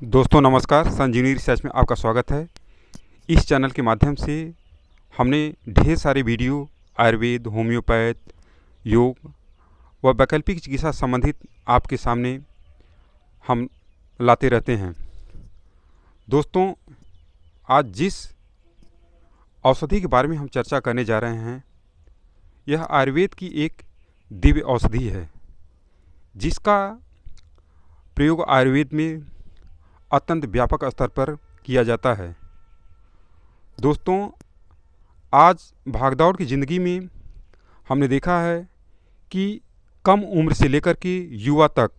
दोस्तों नमस्कार, संजीवनी रिसर्च में आपका स्वागत है। इस चैनल के माध्यम से हमने ढेर सारे वीडियो आयुर्वेद, होम्योपैथ, योग व वैकल्पिक चिकित्सा संबंधित आपके सामने हम लाते रहते हैं। दोस्तों, आज जिस औषधि के बारे में हम चर्चा करने जा रहे हैं, यह आयुर्वेद की एक दिव्य औषधि है, जिसका प्रयोग आयुर्वेद में अत्यंत व्यापक स्तर पर किया जाता है। दोस्तों, आज भागदौड़ की ज़िंदगी में हमने देखा है कि कम उम्र से लेकर के युवा तक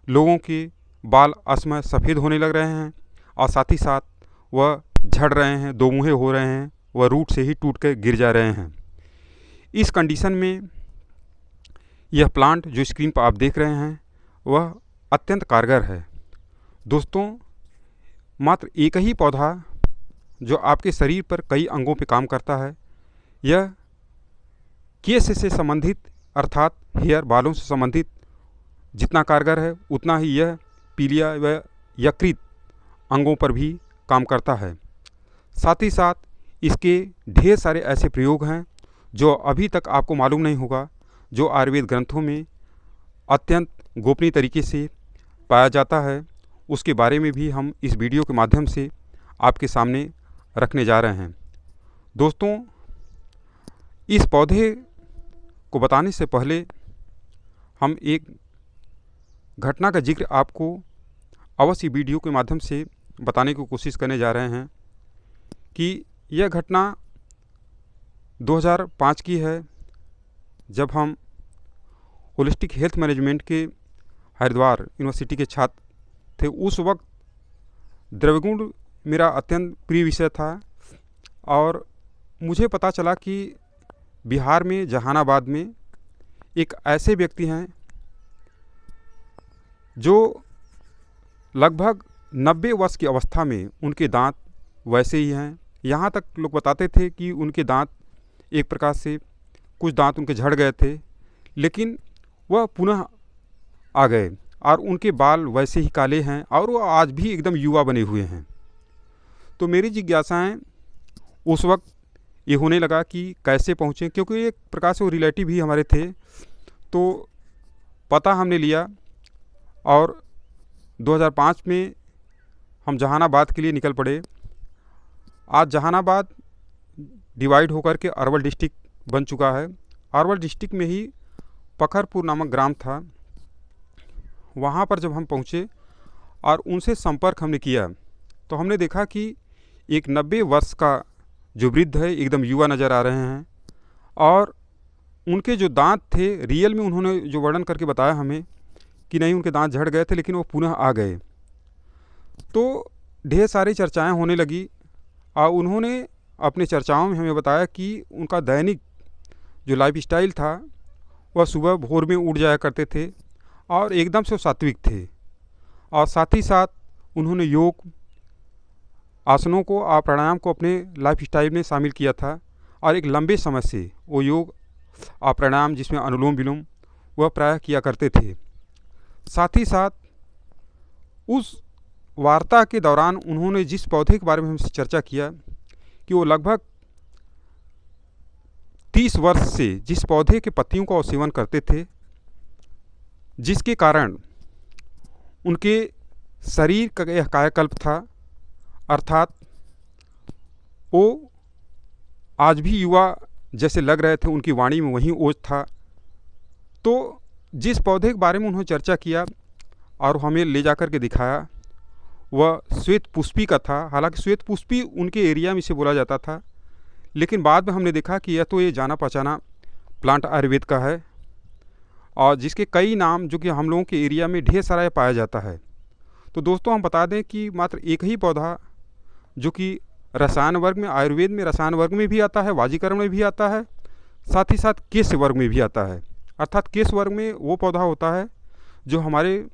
लोगों के बाल असमय सफ़ेद होने लग रहे हैं और साथ ही साथ वह झड़ रहे हैं, दो मुँहे हो रहे हैं, वह रूट से ही टूट कर गिर जा रहे हैं। इस कंडीशन में यह प्लांट जो स्क्रीन पर आप देख रहे हैं वह अत्यंत कारगर है। दोस्तों, मात्र एक ही पौधा जो आपके शरीर पर कई अंगों पर काम करता है, यह केश से संबंधित अर्थात हेयर बालों से संबंधित जितना कारगर है, उतना ही यह पीलिया व यकृत अंगों पर भी काम करता है। साथ ही साथ इसके ढेर सारे ऐसे प्रयोग हैं जो अभी तक आपको मालूम नहीं होगा, जो आयुर्वेद ग्रंथों में अत्यंत गोपनीय तरीके से पाया जाता है। उसके बारे में भी हम इस वीडियो के माध्यम से आपके सामने रखने जा रहे हैं। दोस्तों, इस पौधे को बताने से पहले हम एक घटना का जिक्र आपको अवश्य वीडियो के माध्यम से बताने की कोशिश करने जा रहे हैं कि यह घटना 2005 की है, जब हम होलिस्टिक हेल्थ मैनेजमेंट के हरिद्वार यूनिवर्सिटी के छात्र थे। उस वक्त द्रव्यगुण मेरा अत्यंत प्रिय विषय था और मुझे पता चला कि बिहार में जहानाबाद में एक ऐसे व्यक्ति हैं जो लगभग 90 वर्ष की अवस्था में उनके दांत वैसे ही हैं। यहाँ तक लोग बताते थे कि उनके दांत एक प्रकार से कुछ दांत उनके झड़ गए थे, लेकिन वह पुनः आ गए और उनके बाल वैसे ही काले हैं और वो आज भी एकदम युवा बने हुए हैं। तो मेरी जिज्ञासाएं उस वक्त ये होने लगा कि कैसे पहुँचें, क्योंकि एक प्रकार से वो रिलेटिव ही हमारे थे। तो पता हमने लिया और 2005 में हम जहानाबाद के लिए निकल पड़े। आज जहानाबाद डिवाइड होकर के अरवल डिस्ट्रिक्ट बन चुका है। अरवल डिस्ट्रिक्ट में ही पखरपुर नामक ग्राम था। वहाँ पर जब हम पहुँचे और उनसे संपर्क हमने किया तो हमने देखा कि एक 90 वर्ष का जो वृद्ध है एकदम युवा नज़र आ रहे हैं और उनके जो दांत थे रियल में उन्होंने जो वर्णन करके बताया हमें कि नहीं उनके दांत झड़ गए थे, लेकिन वो पुनः आ गए। तो ढेर सारी चर्चाएं होने लगी और उन्होंने अपने चर्चाओं में हमें बताया कि उनका दैनिक जो लाइफस्टाइल था वह सुबह भोर में उठ जाया करते थे और एकदम से वो सात्विक थे और साथ ही साथ उन्होंने योग, आसनों को और प्राणायाम को अपने लाइफस्टाइल में शामिल किया था और एक लंबे समय से वो योग और प्राणायाम जिसमें अनुलोम विलोम वह प्रायः किया करते थे। साथ ही साथ उस वार्ता के दौरान उन्होंने जिस पौधे के बारे में हमसे चर्चा किया कि वो लगभग 30 वर्ष से जिस पौधे के पत्तियों का सेवन करते थे, जिसके कारण उनके शरीर का यह कायाकल्प था, अर्थात वो आज भी युवा जैसे लग रहे थे, उनकी वाणी में वही ओज था। तो जिस पौधे के बारे में उन्होंने चर्चा किया और हमें ले जाकर के दिखाया वह श्वेत पुष्पी का था। हालांकि श्वेत पुष्पी उनके एरिया में इसे बोला जाता था, लेकिन बाद में हमने देखा कि यह तो ये जाना पहचाना प्लांट आयुर्वेद का है और जिसके कई नाम जो कि हम लोगों के एरिया में ढेर सारा पाया जाता है। तो दोस्तों, हम बता दें कि मात्र एक ही पौधा जो कि रसायन वर्ग में, आयुर्वेद में रसायन वर्ग में भी आता है, वाजीकरण में भी आता है, साथ ही साथ केश वर्ग में भी आता है। अर्थात केश वर्ग में वो पौधा होता है जो हमारे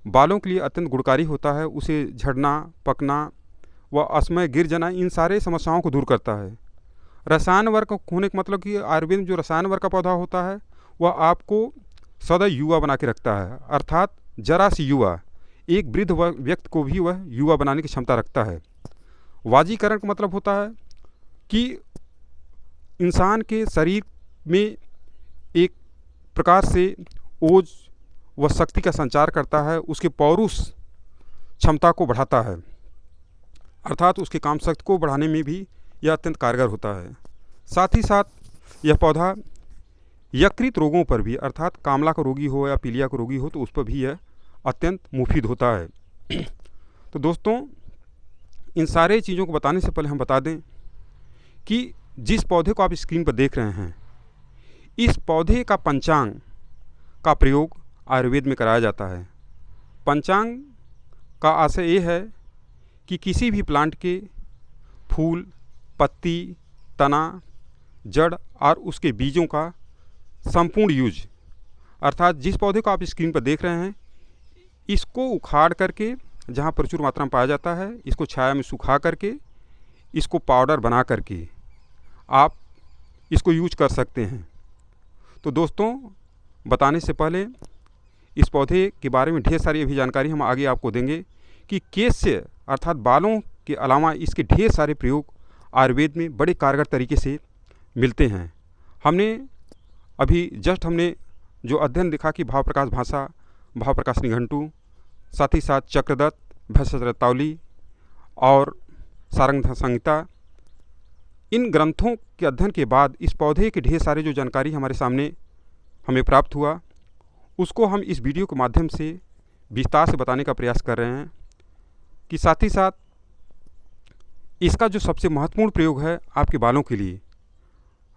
बालों के लिए अत्यंत गुणकारी होता है। उसे झड़ना, पकना व असमय गिर जाना, इन सारे समस्याओं को दूर करता है। रसायन वर्ग होने का मतलब कि आयुर्वेद में जो रसायन वर्ग का पौधा होता है वह आपको सदा युवा बना के रखता है, अर्थात जरा सी युवा, एक वृद्ध व्यक्ति को भी वह युवा बनाने की क्षमता रखता है। वाजीकरण का मतलब होता है कि इंसान के शरीर में एक प्रकार से ओज व शक्ति का संचार करता है, उसके पौरुष क्षमता को बढ़ाता है, अर्थात उसके काम शक्ति को बढ़ाने में भी यह अत्यंत कारगर होता है। साथ ही साथ यह पौधा यकृत रोगों पर भी, अर्थात कामला का रोगी हो या पीलिया का रोगी हो, तो उस पर भी यह अत्यंत मुफीद होता है। तो दोस्तों, इन सारे चीज़ों को बताने से पहले हम बता दें कि जिस पौधे को आप स्क्रीन पर देख रहे हैं, इस पौधे का पंचांग का प्रयोग आयुर्वेद में कराया जाता है। पंचांग का आशय ये है कि किसी भी प्लांट के फूल, पत्ती, तना, जड़ और उसके बीजों का संपूर्ण यूज, अर्थात जिस पौधे को आप स्क्रीन पर देख रहे हैं, इसको उखाड़ करके जहाँ प्रचुर मात्रा में पाया जाता है, इसको छाया में सुखा करके, इसको पाउडर बना करके आप इसको यूज कर सकते हैं। तो दोस्तों, बताने से पहले इस पौधे के बारे में ढेर सारी अभी जानकारी हम आगे आपको देंगे कि केस्य अर्थात बालों के अलावा इसके ढेर सारे प्रयोग आयुर्वेद में बड़े कारगर तरीके से मिलते हैं। हमने जो अध्ययन देखा कि भाव प्रकाश भाषा, भाव प्रकाश निघंटु, साथ ही साथ चक्रदत्त, भैषज रत्नावली और सारंग संहिता, इन ग्रंथों के अध्ययन के बाद इस पौधे के ढेर सारे जो जानकारी हमारे सामने हमें प्राप्त हुआ, उसको हम इस वीडियो के माध्यम से विस्तार से बताने का प्रयास कर रहे हैं कि साथ ही साथ इसका जो सबसे महत्वपूर्ण प्रयोग है आपके बालों के लिए,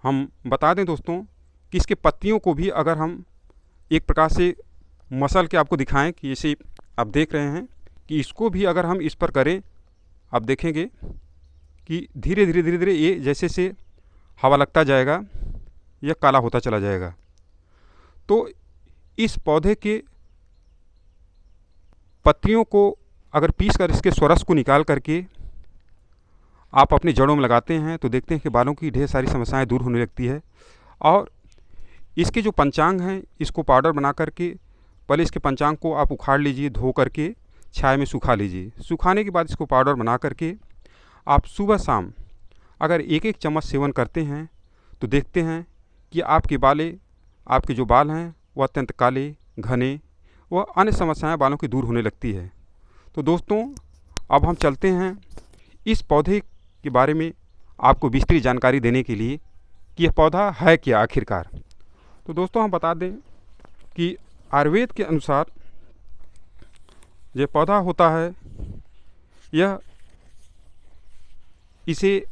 हम बता दें दोस्तों कि इसके पत्तियों को भी अगर हम एक प्रकार से मसल के आपको दिखाएं कि जैसे आप देख रहे हैं कि इसको भी अगर हम इस पर करें, आप देखेंगे कि धीरे धीरे ये जैसे से हवा लगता जाएगा, यह काला होता चला जाएगा। तो इस पौधे के पत्तियों को अगर पीस कर इसके स्वरस को निकाल करके आप अपने जड़ों में लगाते हैं तो देखते हैं कि बालों की ढेर सारी समस्याएं दूर होने लगती है। और इसके जो पंचांग हैं, इसको पाउडर बना करके पहले इसके पंचांग को आप उखाड़ लीजिए, धो करके छाया में सुखा लीजिए। सुखाने के बाद इसको पाउडर बना करके आप सुबह शाम अगर एक एक चम्मच सेवन करते हैं तो देखते हैं कि आपके जो बाल हैं वह अत्यंत काले, घने व अन्य समस्याएं बालों की दूर होने लगती है। तो दोस्तों, अब हम चलते हैं इस पौधे के बारे में आपको विस्तृत जानकारी देने के लिए कि यह पौधा है क्या आखिरकार। तो दोस्तों, हम बता दें कि आयुर्वेद के अनुसार यह पौधा होता है, इसे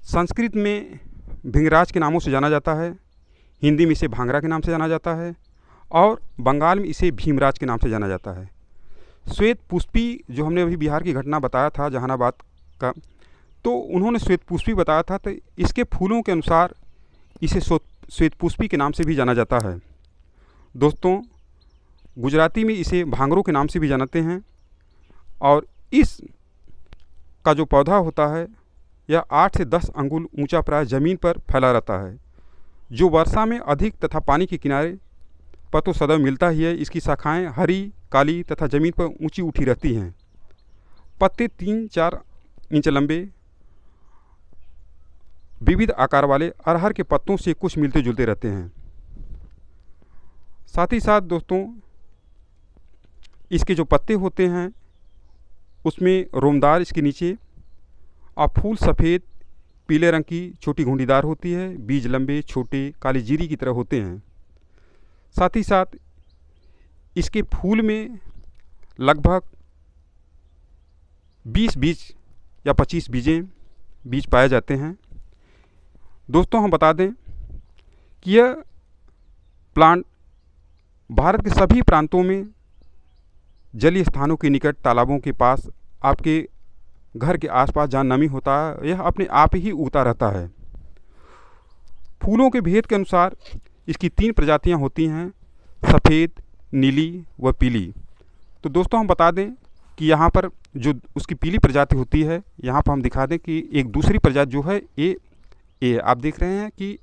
संस्कृत में भिंगराज के नामों से जाना जाता है, हिंदी में इसे भांगरा के नाम से जाना जाता है और बंगाल में इसे भीमराज के नाम से जाना जाता है। श्वेत पुष्पी, जो हमने अभी बिहार की घटना बताया था जहानाबाद का, तो उन्होंने श्वेत पुष्पी बताया था, तो इसके फूलों के अनुसार इसे श्वेत पुष्पी के नाम से भी जाना जाता है। दोस्तों, गुजराती में इसे भांगरो के नाम से भी जानते हैं। और इस का जो पौधा होता है यह 8 से 10 अंगुल ऊंचा प्राय ज़मीन पर फैला रहता है, जो वर्षा में अधिक तथा पानी के किनारे पर तो सदैव मिलता ही है। इसकी शाखाएं हरी, काली तथा ज़मीन पर ऊंची उठी रहती हैं। पत्ते 3-4 इंच लंबे, विविध आकार वाले अरहर के पत्तों से कुछ मिलते जुलते रहते हैं। साथ ही साथ दोस्तों, इसके जो पत्ते होते हैं उसमें रोमदार इसके नीचे और फूल सफ़ेद पीले रंग की छोटी घुंडीदार होती है। बीज लंबे, छोटे, काली जीरी की तरह होते हैं। साथ ही साथ इसके फूल में लगभग 20 बीज या 25 बीज पाए जाते हैं। दोस्तों, हम बता दें कि यह प्लांट भारत के सभी प्रांतों में जलीय स्थानों के निकट, तालाबों के पास, आपके घर के आसपास जहाँ नमी होता है, यह अपने आप ही उगता रहता है। फूलों के भेद के अनुसार इसकी 3 प्रजातियाँ होती हैं, सफ़ेद, नीली व पीली। तो दोस्तों, हम बता दें कि यहाँ पर जो उसकी पीली प्रजाति होती है, यहाँ पर हम दिखा दें कि एक दूसरी प्रजाति जो है ये आप देख रहे हैं कि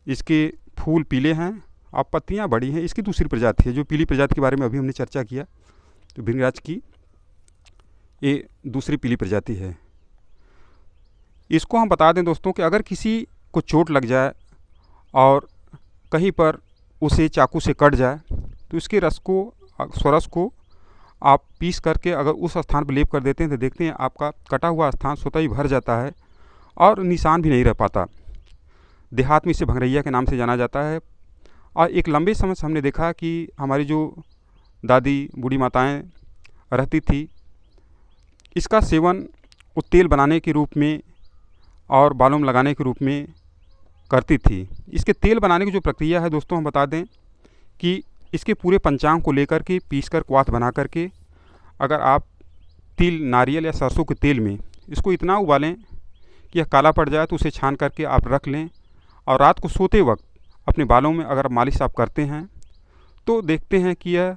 इसके फूल पीले हैं और पत्तियाँ बड़ी हैं। इसकी दूसरी प्रजाति है जो पीली प्रजाति के बारे में अभी हमने चर्चा किया, तो भृंगराज की ये दूसरी पीली प्रजाति है। इसको हम बता दें दोस्तों कि अगर किसी को चोट लग जाए और कहीं पर उसे चाकू से कट जाए तो इसके स्वरस को आप पीस करके अगर उस स्थान पर लेप कर देते हैं तो देखते हैं आपका कटा हुआ स्थान स्वतः ही भर जाता है और निशान भी नहीं रह पाता। देहात में इसे भंगरैया के नाम से जाना जाता है। और एक लंबे समय से हमने देखा कि हमारी जो दादी बूढ़ी माताएं रहती थी, इसका सेवन वो तेल बनाने के रूप में और बालों में लगाने के रूप में करती थी। इसके तेल बनाने की जो प्रक्रिया है दोस्तों, हम बता दें कि इसके पूरे पंचांग को लेकर के पीस कर क्वाथ बना करके अगर आप तिल, नारियल या सरसों के तेल में इसको इतना उबालें कि यह काला पड़ जाए तो उसे छान करके आप रख लें और रात को सोते वक्त अपने बालों में अगर मालिश आप करते हैं तो देखते हैं कि यह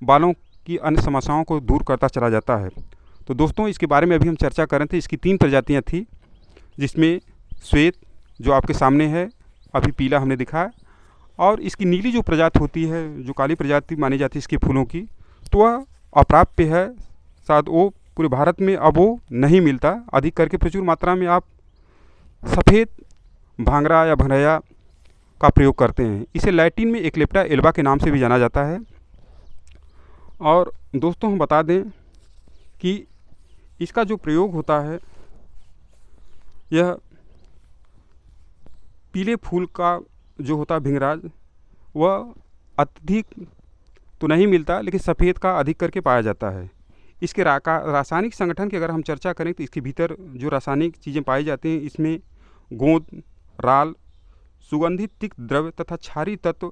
बालों की अन्य समस्याओं को दूर करता चला जाता है। तो दोस्तों, इसके बारे में अभी हम चर्चा कर रहे थे। इसकी 3 प्रजातियाँ थी, जिसमें श्वेत जो आपके सामने है, अभी पीला हमने दिखाया, और इसकी नीली जो प्रजाति होती है, जो काली प्रजाति मानी जाती है इसके फूलों की, तो वह अप्राप्य है। शायद वो पूरे भारत में अब वो नहीं मिलता। अधिक करके प्रचुर मात्रा में आप सफ़ेद भांगरा या भंगरैया का प्रयोग करते हैं। इसे लैटिन में एक्लेप्टा एल्बा के नाम से भी जाना जाता है। और दोस्तों, हम बता दें कि इसका जो प्रयोग होता है, यह पीले फूल का जो होता है भृंगराज, वह अत्यधिक तो नहीं मिलता, लेकिन सफ़ेद का अधिक करके पाया जाता है। इसके रासायनिक संगठन की अगर हम चर्चा करें तो इसके भीतर जो रासायनिक चीज़ें पाई जाती हैं, इसमें गोंद, राल, सुगंधित तिक्त द्रव्य तथा क्षारीय तत्व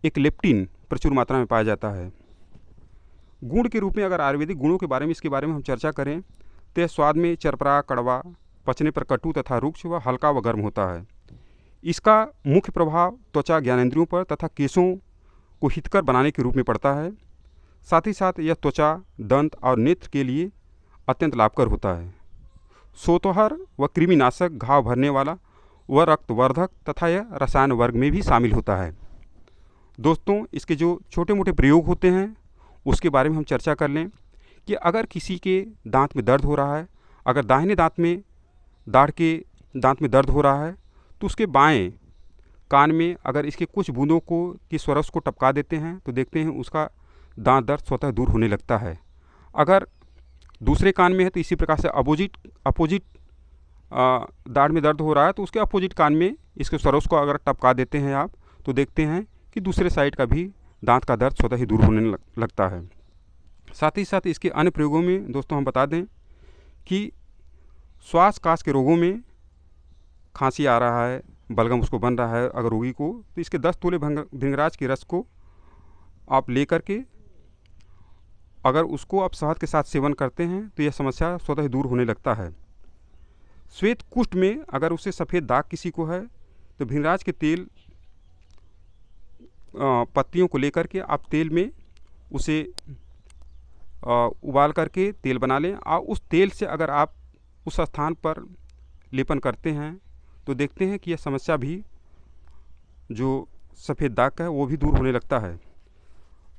एक्लेप्टिन प्रचुर मात्रा में पाया जाता है। गुण के रूप में अगर आयुर्वेदिक गुणों के बारे में इसके बारे में हम चर्चा करें तो यह स्वाद में चरपरा, कड़वा, पचने पर कटु तथा रुक्ष व हल्का व गर्म होता है। इसका मुख्य प्रभाव त्वचा, ज्ञानेंद्रियों पर तथा केशों को हितकर बनाने के रूप में पड़ता है। साथ ही साथ यह त्वचा, दंत और नेत्र के लिए अत्यंत लाभकर होता है। सोतोहर व कृमिनाशक, घाव भरने वाला व रक्तवर्धक तथा यह रसायन वर्ग में भी शामिल होता है। दोस्तों, इसके जो छोटे मोटे प्रयोग होते हैं उसके बारे में हम चर्चा कर लें कि अगर किसी के दांत में दर्द हो रहा है, अगर दाहिने दाढ़ के दांत में दर्द हो रहा है, तो उसके बाएं कान में अगर इसके कुछ बूंदों की स्वरस को टपका देते हैं तो देखते हैं उसका दांत दर्द स्वतः दूर होने लगता है। अगर दूसरे कान में है तो इसी प्रकार से अपोजिट दाढ़ में दर्द हो रहा है तो उसके अपोजिट कान में इसके स्वरस को अगर टपका देते हैं आप तो देखते हैं कि दूसरे साइड का भी दांत का दर्द स्वतः ही दूर होने लगता है। साथ ही साथ इसके अन्य प्रयोगों में दोस्तों हम बता दें कि श्वास काश के रोगों में, खांसी आ रहा है, बलगम उसको बन रहा है अगर रोगी को, तो इसके 10 तोले भृंगराज के रस को आप ले करके अगर उसको आप शहद के साथ सेवन करते हैं तो यह समस्या स्वतः ही दूर होने लगता है। श्वेत कुष्ठ में अगर उसे सफ़ेद दाग किसी को है तो भृंगराज के तेल पत्तियों को लेकर के आप तेल में उसे उबाल करके तेल बना लें और उस तेल से अगर आप उस स्थान पर लेपन करते हैं तो देखते हैं कि यह समस्या भी जो सफ़ेद दाग का है वो भी दूर होने लगता है।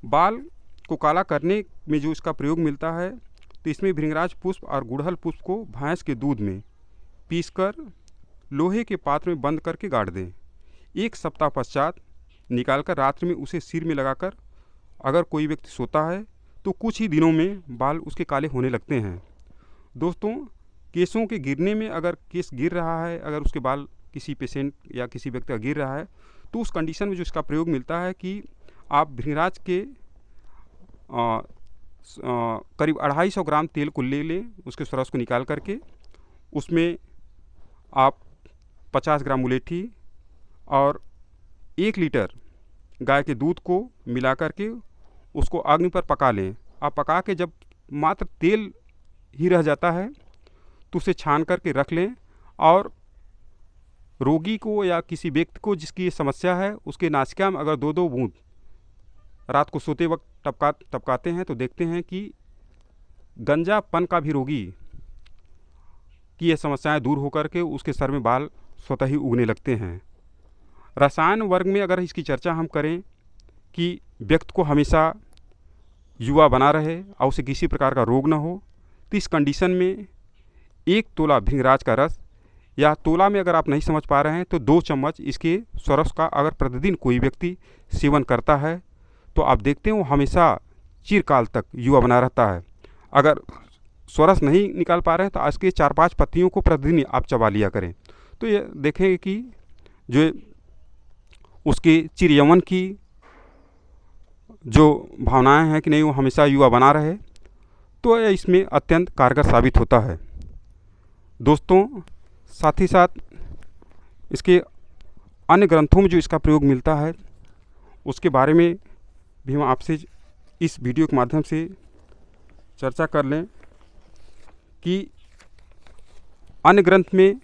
बाल को काला करने में जो इसका प्रयोग मिलता है तो इसमें भृंगराज पुष्प और गुड़हल पुष्प को भैंस के दूध में पीसकर लोहे के पात्र में बंद करके गाड़ दें। 1 सप्ताह पश्चात निकालकर रात्रि में उसे सिर में लगाकर अगर कोई व्यक्ति सोता है तो कुछ ही दिनों में बाल उसके काले होने लगते हैं। दोस्तों, केसों के गिरने में अगर केस गिर रहा है, अगर उसके बाल किसी पेशेंट या किसी व्यक्ति का गिर रहा है तो उस कंडीशन में जो इसका प्रयोग मिलता है कि आप भृंगराज के करीब 250 ग्राम तेल को ले लें, उसके स्वरस को निकाल करके उसमें आप 50 ग्राम मुलेठी और 1 लीटर गाय के दूध को मिला करके उसको अग्नि पर पका लें। आप पका के जब मात्र तेल ही रह जाता है तो उसे छान करके रख लें और रोगी को या किसी व्यक्ति को जिसकी ये समस्या है उसके नासिका में अगर 2-2 बूंद रात को सोते वक्त टपकाते हैं तो देखते हैं कि गंजापन का भी रोगी की ये समस्याएं दूर होकर के उसके सर में बाल स्वतः ही उगने लगते हैं। रसायन वर्ग में अगर इसकी चर्चा हम करें कि व्यक्ति को हमेशा युवा बना रहे और उसे किसी प्रकार का रोग न हो, तो इस कंडीशन में 1 तोला भृंगराज का रस, या तोला में अगर आप नहीं समझ पा रहे हैं तो 2 चम्मच इसके स्वरस का अगर प्रतिदिन कोई व्यक्ति सेवन करता है तो आप देखते हैं वो हमेशा चिरकाल तक युवा बना रहता है। अगर स्वरस नहीं निकाल पा रहे हैं तो इसके 4-5 पत्तियों को प्रतिदिन आप चबा लिया करें, तो ये देखेंगे कि जो उसके चिर यौवन की जो भावनाएं हैं कि नहीं वो हमेशा युवा बना रहे, तो यह इसमें अत्यंत कारगर साबित होता है। दोस्तों, साथ ही साथ इसके अन्य ग्रंथों में जो इसका प्रयोग मिलता है उसके बारे में भी हम आपसे इस वीडियो के माध्यम से चर्चा कर लें कि अन्य ग्रंथ में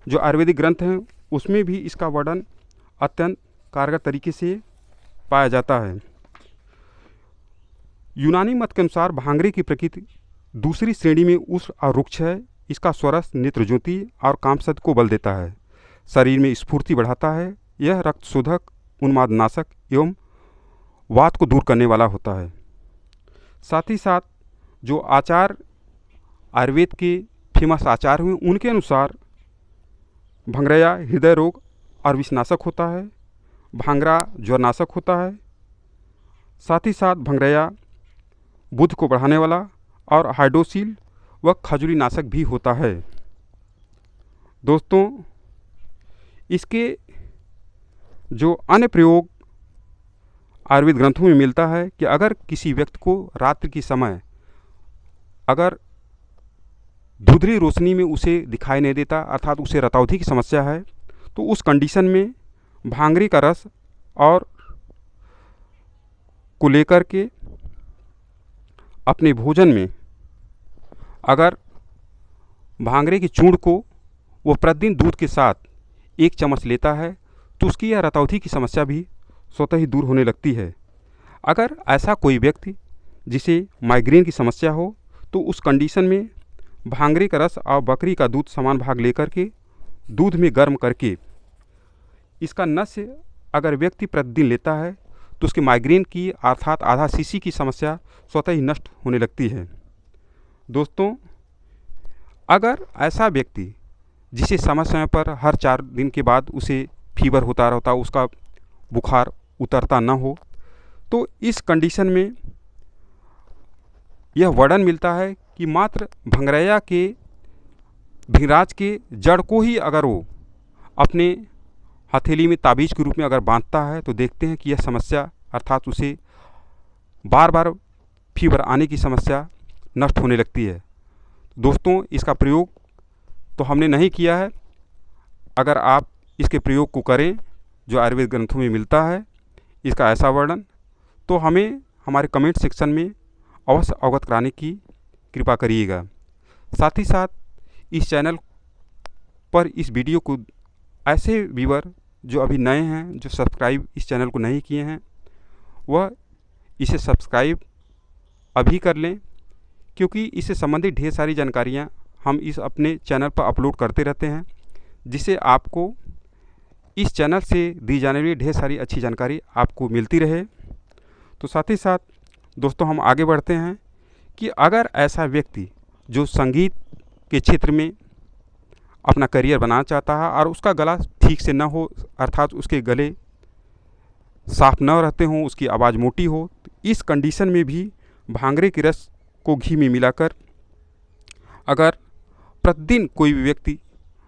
जो आयुर्वेदिक ग्रंथ हैं उसमें भी इसका वर्णन अत्यंत कारगर तरीके से पाया जाता है। यूनानी मत के अनुसार भांगरे की प्रकृति दूसरी श्रेणी में उष्ण और रुक्ष है। इसका स्वरस नेत्र ज्योति और कामसद को बल देता है, शरीर में स्फूर्ति बढ़ाता है। यह रक्त शोधक, उन्मादनाशक एवं वात को दूर करने वाला होता है। साथ ही साथ जो आचार आयुर्वेद के फेमस आचार हुए उनके अनुसार भंगरैया हृदय रोग और विषनाशक होता है, भांगरा ज्वरनाशक होता है। साथ ही साथ भंगरैया बुद्ध को बढ़ाने वाला और हाइड्रोसील व खजुली नाशक भी होता है। दोस्तों, इसके जो अन्य प्रयोग आयुर्वेद ग्रंथों में मिलता है कि अगर किसी व्यक्ति को रात्रि के समय अगर धुंधली रोशनी में उसे दिखाई नहीं देता, अर्थात उसे रतौंधी की समस्या है, तो उस कंडीशन में भांगरे का रस और को लेकर के अपने भोजन में अगर भांगरे के चूर्ण को वो प्रतिदिन दूध के साथ 1 चम्मच लेता है तो उसकी यह रतौंधी की समस्या भी स्वतः ही दूर होने लगती है। अगर ऐसा कोई व्यक्ति जिसे माइग्रेन की समस्या हो तो उस कंडीशन में भांगरे का रस और बकरी का दूध समान भाग लेकर के दूध में गर्म करके इसका नस्य अगर व्यक्ति प्रतिदिन लेता है तो उसके माइग्रेन की अर्थात आधा सीसी की समस्या स्वतः ही नष्ट होने लगती है। दोस्तों, अगर ऐसा व्यक्ति जिसे समय समय पर हर 4 दिन के बाद उसे फीवर होता रहता, उसका बुखार उतरता न हो, तो इस कंडीशन में यह वर्णन मिलता है कि मात्र भंगरैया के भृंगराज के जड़ को ही अगर वो अपने हथेली में ताबीज़ के रूप में अगर बांधता है तो देखते हैं कि यह समस्या अर्थात उसे बार बार फीवर आने की समस्या नष्ट होने लगती है। दोस्तों, इसका प्रयोग तो हमने नहीं किया है। अगर आप इसके प्रयोग को करें जो आयुर्वेद ग्रंथों में मिलता है इसका ऐसा वर्णन, तो हमें हमारे कमेंट सेक्शन में अवश्य अवगत कराने की कृपा करिएगा। साथ ही साथ इस चैनल पर इस वीडियो को ऐसे व्यूअर जो अभी नए हैं, जो सब्सक्राइब इस चैनल को नहीं किए हैं, वह इसे सब्सक्राइब अभी कर लें, क्योंकि इससे संबंधित ढेर सारी जानकारियाँ हम इस अपने चैनल पर अपलोड करते रहते हैं, जिससे आपको इस चैनल से दी जाने वाली ढेर सारी अच्छी जानकारी आपको मिलती रहे। तो साथ ही साथ दोस्तों, हम आगे बढ़ते हैं कि अगर ऐसा व्यक्ति जो संगीत के क्षेत्र में अपना करियर बनाना चाहता है और उसका गला ठीक से न हो, अर्थात उसके गले साफ न रहते हों, उसकी आवाज़ मोटी हो, तो इस कंडीशन में भी भांगरे के रस को घी में मिलाकर अगर प्रतिदिन कोई भी व्यक्ति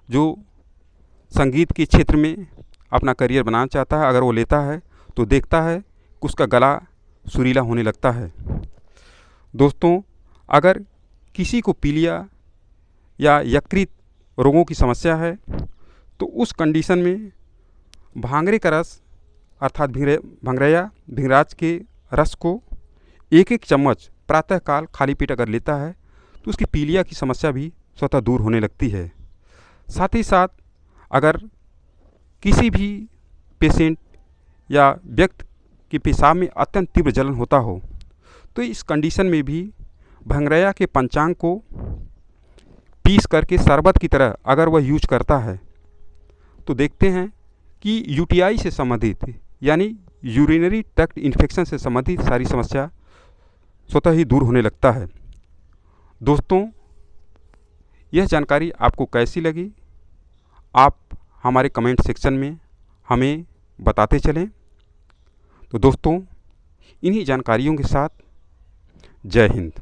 जो संगीत के क्षेत्र में अपना करियर बनाना चाहता है, अगर वो लेता है तो देखता है कि उसका गला सुरीला होने लगता है। दोस्तों, अगर किसी को पीलिया या यकृत रोगों की समस्या है तो उस कंडीशन में भांगरे का रस अर्थात भंगरैया भृंगराज के रस को 1-1 चम्मच प्रातःकाल खाली पेट अगर लेता है तो उसकी पीलिया की समस्या भी स्वतः दूर होने लगती है। साथ ही साथ अगर किसी भी पेशेंट या व्यक्ति के पेशाब में अत्यंत तीव्र जलन होता हो तो इस कंडीशन में भी भंगरैया के पंचांग को पीस करके शरबत की तरह अगर वह यूज करता है तो देखते हैं कि यूटीआई से संबंधित यानी यूरिनरी ट्रैक्ट इन्फेक्शन से संबंधित सारी समस्या स्वतः ही दूर होने लगता है। दोस्तों, यह जानकारी आपको कैसी लगी, आप हमारे कमेंट सेक्शन में हमें बताते चलें। तो दोस्तों, इन्हीं जानकारियों के साथ जय हिंद।